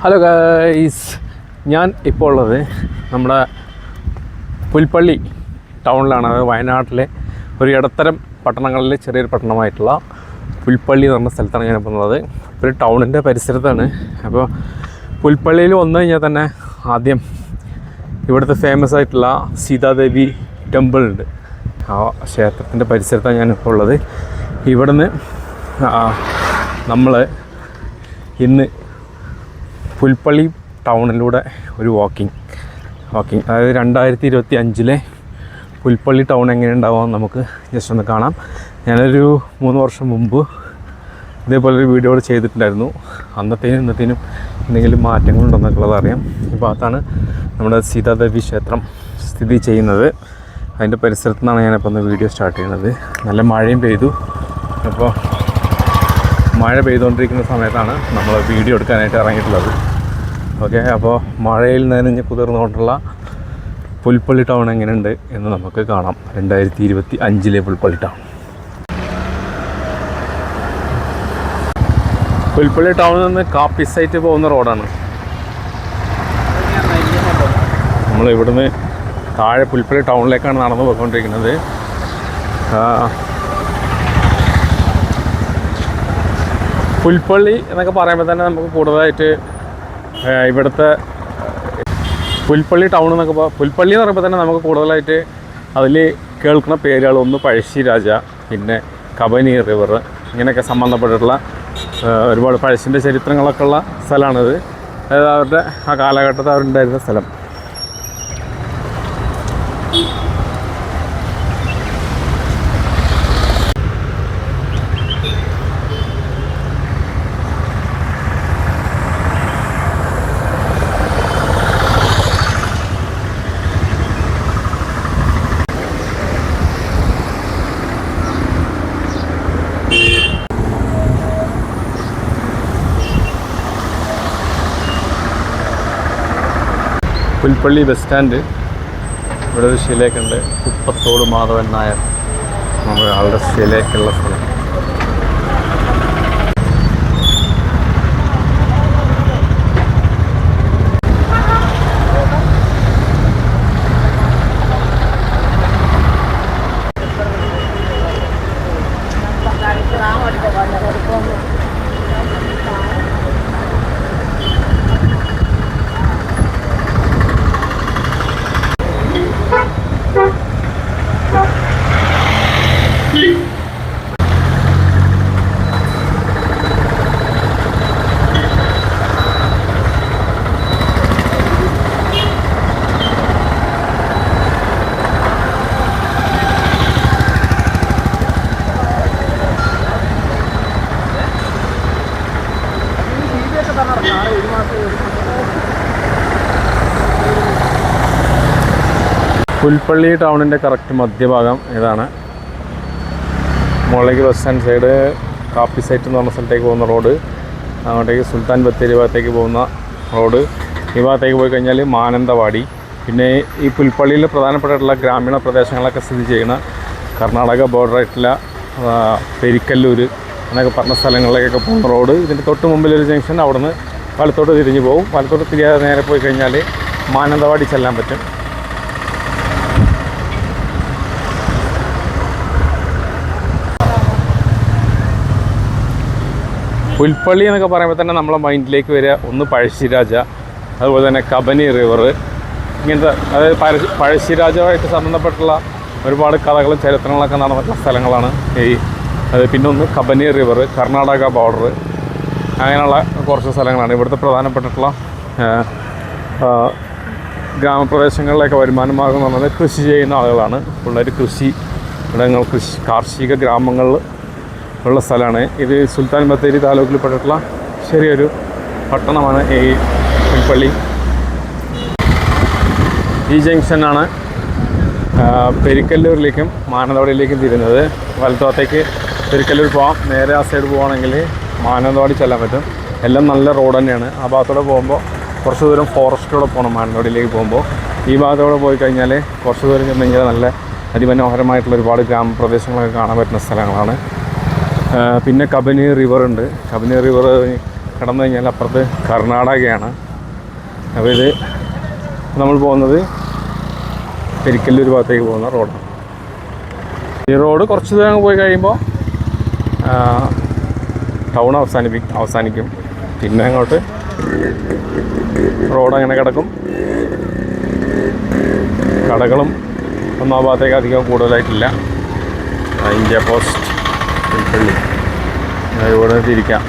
Hello guys, ഞാൻ ഇപ്പോൾ ഉള്ളത് നമ്മുടെ പുൽപ്പള്ളി ടൗണിലാണ്. അത് വയനാട്ടിലെ ഒരു ഇടത്തരം പട്ടണങ്ങളിലെ ചെറിയൊരു പട്ടണമായിട്ടുള്ള പുൽപ്പള്ളി എന്ന് പറഞ്ഞ സ്ഥലത്താണ് ഞാൻ പോകുന്നത്. ഒരു ടൗണിൻ്റെ പരിസരത്താണ്. അപ്പോൾ പുൽപ്പള്ളിയിൽ വന്നു കഴിഞ്ഞാൽ തന്നെ ആദ്യം ഇവിടുത്തെ ഫേമസ് ആയിട്ടുള്ള സീതാദേവി ടെമ്പിൾ ഉണ്ട്. ആ ക്ഷേത്രത്തിൻ്റെ പരിസരത്താണ് ഞാനിപ്പോൾ ഉള്ളത്. ഇവിടുന്ന് നമ്മൾ ഇന്ന് പുൽപ്പള്ളി ടൗണിലൂടെ ഒരു വാക്കിംഗ് അതായത് 2025 പുൽപ്പള്ളി ടൗൺ എങ്ങനെ ഉണ്ടാവുമെന്ന് നമുക്ക് ജസ്റ്റ് ഒന്ന് കാണാം. ഞാനൊരു 3 വർഷം മുമ്പ് ഇതേപോലൊരു വീഡിയോ ചെയ്തിട്ടുണ്ടായിരുന്നു. അന്നത്തേനും ഇന്നത്തേനും എന്തെങ്കിലും മാറ്റങ്ങളുണ്ടെന്നൊക്കെയുള്ളത് അറിയാം. ഈ ഭാഗത്താണ് നമ്മുടെ സീതാദേവി ക്ഷേത്രം സ്ഥിതി ചെയ്യുന്നത്. അതിൻ്റെ പരിസരത്തു നിന്നാണ് ഞാനിപ്പോൾ ഒന്ന് വീഡിയോ സ്റ്റാർട്ട് ചെയ്യുന്നത്. നല്ല മഴയും പെയ്തു. അപ്പോൾ മഴ പെയ്തുകൊണ്ടിരിക്കുന്ന സമയത്താണ് നമ്മൾ വീഡിയോ എടുക്കാനായിട്ട് ഇറങ്ങിയിട്ടുള്ളത്. ഓക്കെ, അപ്പോൾ മഴയിൽ നനഞ്ഞ് കുതിർന്നുകൊണ്ടുള്ള പുൽപ്പള്ളി ടൗൺ എങ്ങനെയുണ്ട് എന്ന് നമുക്ക് കാണാം. 2025 പുൽപ്പള്ളി ടൗൺ. പുൽപ്പള്ളി ടൗണിൽ നിന്ന് കാപ്പി സൈറ്റ് പോകുന്ന റോഡാണ്. നമ്മൾ ഇവിടുന്ന് താഴെ പുൽപ്പള്ളി ടൗണിലേക്കാണ് നടന്നു പോയിക്കൊണ്ടിരിക്കുന്നത്. പുൽപ്പള്ളി എന്നൊക്കെ പറയുമ്പോൾ തന്നെ നമുക്ക് കൂടുതലായിട്ട് ഇവിടുത്തെ പുൽപ്പള്ളി ടൗൺ എന്നൊക്കെ പുൽപ്പള്ളി എന്ന് പറയുമ്പോൾ തന്നെ നമുക്ക് കൂടുതലായിട്ട് അതിൽ കേൾക്കുന്ന പേരുകൾ ഒന്ന് പഴശ്ശിരാജ, പിന്നെ കബനി റിവർ, ഇങ്ങനെയൊക്കെ സംബന്ധപ്പെട്ടിട്ടുള്ള ഒരുപാട് പഴശ്ശിൻ്റെ ചരിത്രങ്ങളൊക്കെ ഉള്ള സ്ഥലമാണിത്. അതായത് അവരുടെ ആ കാലഘട്ടത്തിൽ അവരുണ്ടായിരുന്ന സ്ഥലം. Pulpally bus stand. ഇവിടെ ഒരു ശിലയൊക്കെയുണ്ട്. കുപ്പത്തോട് മാധവൻ നായർ നമ്മുടെ ആളുടെ ശിലയൊക്കെയുള്ള സ്ഥലം. പുൽപ്പള്ളി ടൗണിൻ്റെ കറക്റ്റ് മധ്യഭാഗം ഇതാണ്. മുകളിലേക്ക് ബസ് സ്റ്റാൻഡ് സൈഡ് കാപ്പി സൈറ്റ് എന്ന് പറഞ്ഞ സ്ഥലത്തേക്ക് പോകുന്ന റോഡ്, അങ്ങോട്ടേക്ക് സുൽത്താൻ ബത്തേരി ഭാഗത്തേക്ക് പോകുന്ന റോഡ്. ഈ ഭാഗത്തേക്ക് പോയി കഴിഞ്ഞാൽ മാനന്തവാടി. പിന്നെ ഈ പുൽപ്പള്ളിയിൽ പ്രധാനപ്പെട്ടിട്ടുള്ള ഗ്രാമീണ പ്രദേശങ്ങളൊക്കെ സ്ഥിതി ചെയ്യുന്ന കർണാടക ബോർഡറായിട്ടുള്ള പെരിക്കല്ലൂർ എന്നൊക്കെ പറഞ്ഞ സ്ഥലങ്ങളിലേക്കൊക്കെ പോകുന്ന റോഡ്. ഇതിൻ്റെ തൊട്ട് മുമ്പിലൊരു ജംഗ്ഷൻ, അവിടുന്ന് വലത്തോട്ട് തിരിഞ്ഞ് പോകും. വലത്തോട്ട് തിരിയാതെ നേരെ പോയി കഴിഞ്ഞാൽ മാനന്തവാടി ചെല്ലാൻ പറ്റും. പുൽപ്പള്ളി എന്നൊക്കെ പറയുമ്പോൾ തന്നെ നമ്മളെ മൈൻഡിലേക്ക് വരിക ഒന്ന് പഴശ്ശിരാജ, അതുപോലെ തന്നെ കബനി റിവർ, ഇങ്ങനത്തെ അതായത് പഴശ്ശിരാജുമായിട്ട് സംബന്ധപ്പെട്ടുള്ള ഒരുപാട് കഥകളും ചരിത്രങ്ങളൊക്കെ നടന്നിട്ടുള്ള സ്ഥലങ്ങളാണ് പിന്നെ ഒന്ന് കബനി റിവർ, കർണാടക ബോർഡർ, അങ്ങനെയുള്ള കുറച്ച് സ്ഥലങ്ങളാണ്. ഇവിടുത്തെ പ്രധാനപ്പെട്ടിട്ടുള്ള ഗ്രാമപ്രദേശങ്ങളിലൊക്കെ വരുമാന മാർഗം എന്ന് പറഞ്ഞാൽ കൃഷി ചെയ്യുന്ന ആളുകളാണ്. പിള്ളേർ ഇടങ്ങൾ കാർഷിക ഗ്രാമങ്ങളിൽ ഉള്ള സ്ഥലമാണ് ഇത്. സുൽത്താൻ ബത്തേരി താലൂക്കിൽപ്പെട്ടിട്ടുള്ള ചെറിയൊരു പട്ടണമാണ് ഈ പുൽപ്പള്ളി. ഈ ജംഗ്ഷനാണ് പെരിക്കല്ലൂരിലേക്കും മാനന്തവാടിയിലേക്കും തിരുന്നത്. വലത്തോട്ടേക്ക് പെരിക്കല്ലൂർ പോകാം, നേരെ ആ സൈഡ് പോവുകയാണെങ്കിൽ മാനന്തവാടി ചെല്ലാൻ പറ്റും. എല്ലാം നല്ല റോഡ് തന്നെയാണ്. ആ ഭാഗത്തോടെ പോകുമ്പോൾ കുറച്ച് ദൂരം ഫോറസ്റ്റിലൂടെ പോകണം. മാനന്തവാടിയിലേക്ക് പോകുമ്പോൾ ഈ ഭാഗത്തോടെ പോയി കഴിഞ്ഞാൽ കുറച്ച് ദൂരം ചെന്ന് കഴിഞ്ഞാൽ നല്ല അതിമനോഹരമായിട്ടുള്ള ഒരുപാട് ഗ്രാമപ്രദേശങ്ങളൊക്കെ കാണാൻ പറ്റുന്ന സ്ഥലങ്ങളാണ്. പിന്നെ കബനി റിവറുണ്ട്. കബനി റിവർ കടന്നു കഴിഞ്ഞാൽ അപ്പുറത്ത് കർണാടകയാണ്. അപ്പോൾ ഇത് നമ്മൾ പോകുന്നത് പെരിക്കല്ലൂർ ഭാഗത്തേക്ക് പോകുന്ന റോഡാണ്. ഈ റോഡ് കുറച്ച് ദൂരം പോയി കഴിയുമ്പോൾ ടൗൺ അവസാനിക്കും. പിന്നെ അങ്ങോട്ട് റോഡ് അങ്ങനെ കിടക്കും. കടകളും ഒന്നും ആ ഭാഗത്തേക്ക് അധികം കൂടുതലായിട്ടില്ല. ഇന്ത്യ പോസ്റ്റ് പുൽപ്പള്ളി ഇവിടെ തിരിക്കാം.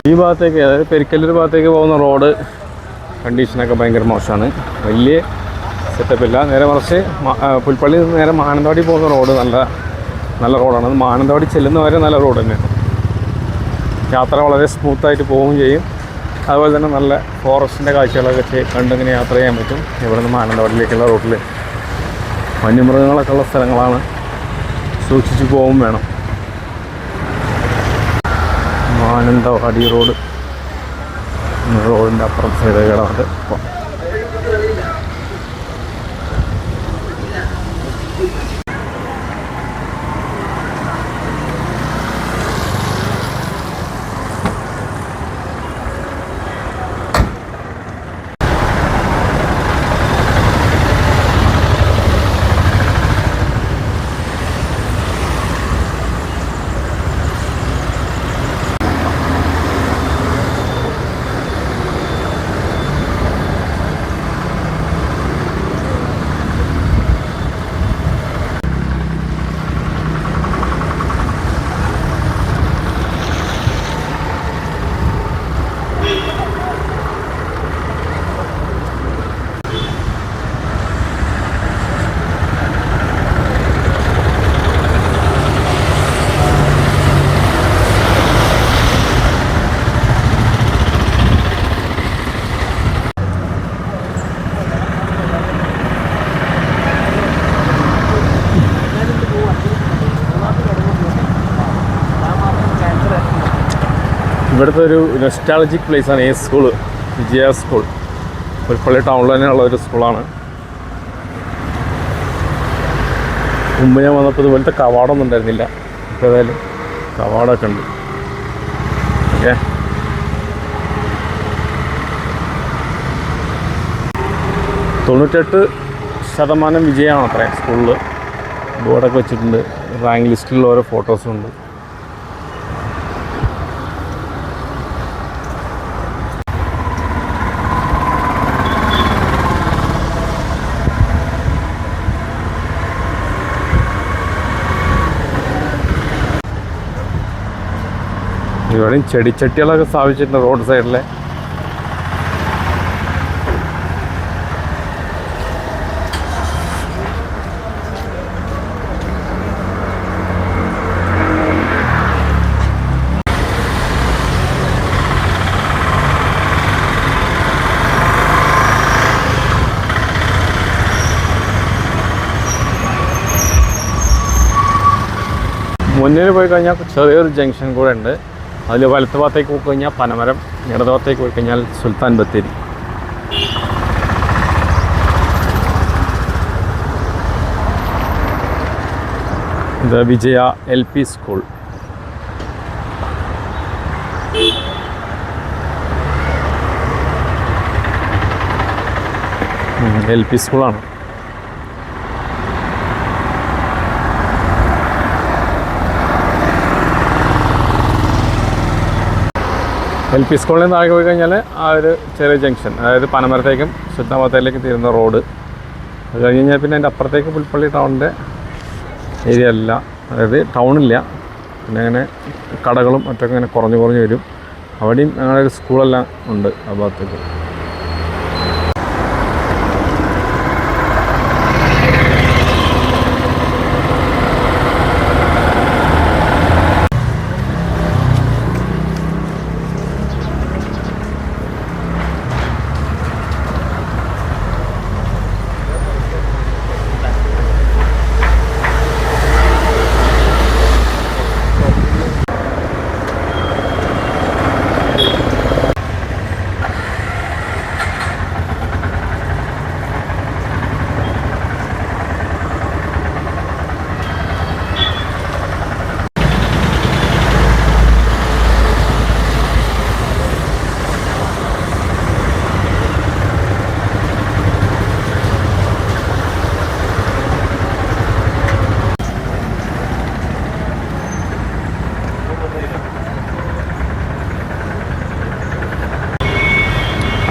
ഈ ഭാഗത്തേക്ക്, അതായത് പെരിക്കല്ലൂർ ഭാഗത്തേക്ക് പോകുന്ന റോഡ് കണ്ടീഷനൊക്കെ ഭയങ്കര മോശമാണ്. വലിയ സെറ്റപ്പില്ല. നേരെ മറിച്ച് പുൽപ്പള്ളി നിന്ന് നേരെ മാനന്തവാടി പോകുന്ന റോഡ് നല്ല റോഡാണ്. അത് മാനന്തവാടി ചെല്ലുന്ന വരെ നല്ല റോഡ് തന്നെയാണ്. യാത്ര വളരെ സ്മൂത്തായിട്ട് പോവുകയും ചെയ്യും. അതുപോലെ തന്നെ നല്ല ഫോറസ്റ്റിൻ്റെ കാഴ്ചകളൊക്കെ കണ്ടിങ്ങനെ യാത്ര ചെയ്യാൻ പറ്റും. ഇവിടെ നിന്ന് മാനന്തവാടിയിലേക്കുള്ള റോഡിൽ വന്യമൃഗങ്ങളൊക്കെ ഉള്ള സ്ഥലങ്ങളാണ്. സൂക്ഷിച്ച് പോവും വേണം. മാനന്തവാടി റോഡിൻ്റെ അപ്പുറത്തെ സൈഡ് കിടന്നിട്ട് ഇവിടുത്തെ ഒരു നൊസ്റ്റാളജിക് പ്ലേസാണ് ഈ സ്കൂള്, വിജയ സ്കൂൾ. പുൽപ്പള്ളി ടൗണിൽ തന്നെയുള്ള ഒരു സ്കൂളാണ്. മുമ്പ് ഞാൻ വന്നപ്പോൾ ഇതുപോലത്തെ കവാടമൊന്നും ഉണ്ടായിരുന്നില്ല. ഇപ്പോൾ ഏതായാലും കവാടമൊക്കെ ഉണ്ട്. ഓക്കെ, 98% വിജയമാണ് അത്രയും സ്കൂളിൽ. ബോർഡൊക്കെ വെച്ചിട്ടുണ്ട്. റാങ്ക് ലിസ്റ്റിലുള്ള ഓരോ ഫോട്ടോസും ഉണ്ട്. ഇവിടെയും ചെടിച്ചട്ടികളൊക്കെ സ്ഥാപിച്ചിട്ടുണ്ട് റോഡ് സൈഡിലെ. മുന്നിൽ പോയി കഴിഞ്ഞാൽ ചെറിയൊരു ജംഗ്ഷൻ കൂടെ ഉണ്ട്. അതിൽ വലത്ത് ഭാഗത്തേക്ക് പോയി കഴിഞ്ഞാൽ പനമരം, ഇടത് ഭാഗത്തേക്ക് പോയി കഴിഞ്ഞാൽ സുൽത്താൻ ബത്തേരി. ഇത് വിജയ LP സ്കൂൾ. LP സ്കൂളാണ്. LP സ്കൂളിൽ നിന്ന് താഴെ പോയി കഴിഞ്ഞാൽ ആ ഒരു ചെറിയ ജംഗ്ഷൻ, അതായത് പനമരത്തേക്കും സുൽത്താൻബത്തേരിലേക്കും തീരുന്ന റോഡ്. അത് കഴിഞ്ഞ് കഴിഞ്ഞാൽ പിന്നെ എൻ്റെ അപ്പുറത്തേക്ക് പുൽപ്പള്ളി ടൗണിൻ്റെ ഏരിയ അല്ല, അതായത് ടൗണില്ല. പിന്നെ അങ്ങനെ കടകളും മറ്റൊക്കെ ഇങ്ങനെ കുറഞ്ഞു വരും. അവിടെയും ഞങ്ങളുടെ ഒരു സ്കൂളെല്ലാം ഉണ്ട് ആ ഭാഗത്തേക്ക്.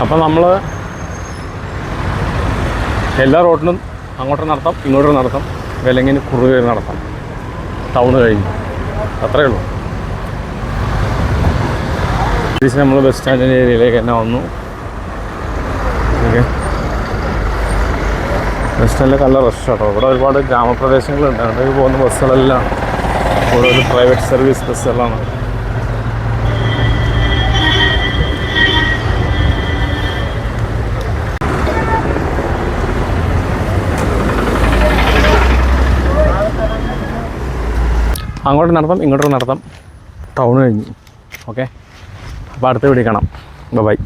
അപ്പോൾ നമ്മൾ എല്ലാ റോഡിനും അങ്ങോട്ട് നടത്താം, ഇങ്ങോട്ട് നടത്താം, വിലങ്ങിന് കുറുകെ നടത്താം. ടൗണ് കഴിഞ്ഞു, അത്രയേ ഉള്ളൂ. തിരിച്ച് നമ്മൾ ബസ് സ്റ്റാൻഡിൻ്റെ ഏരിയയിലേക്ക് തന്നെ വന്നു. ഓക്കെ, ബസ് സ്റ്റാൻഡിൽ നല്ല റഷ് കേട്ടോ. ഇവിടെ ഒരുപാട് ഗ്രാമപ്രദേശങ്ങളുണ്ട്. അങ്ങോട്ടേക്ക് പോകുന്ന ബസ്സുകളെല്ലാം കൂടുതൽ പ്രൈവറ്റ് സർവീസ് ബസ്സുകളാണ്. അങ്ങോട്ട് നടത്താം, ഇങ്ങോട്ട് നടത്താം. ടൗൺ കഴിഞ്ഞു. ഓക്കെ, അപ്പോൾ അടുത്ത വീഡിയോ കാണാം. ബൈ.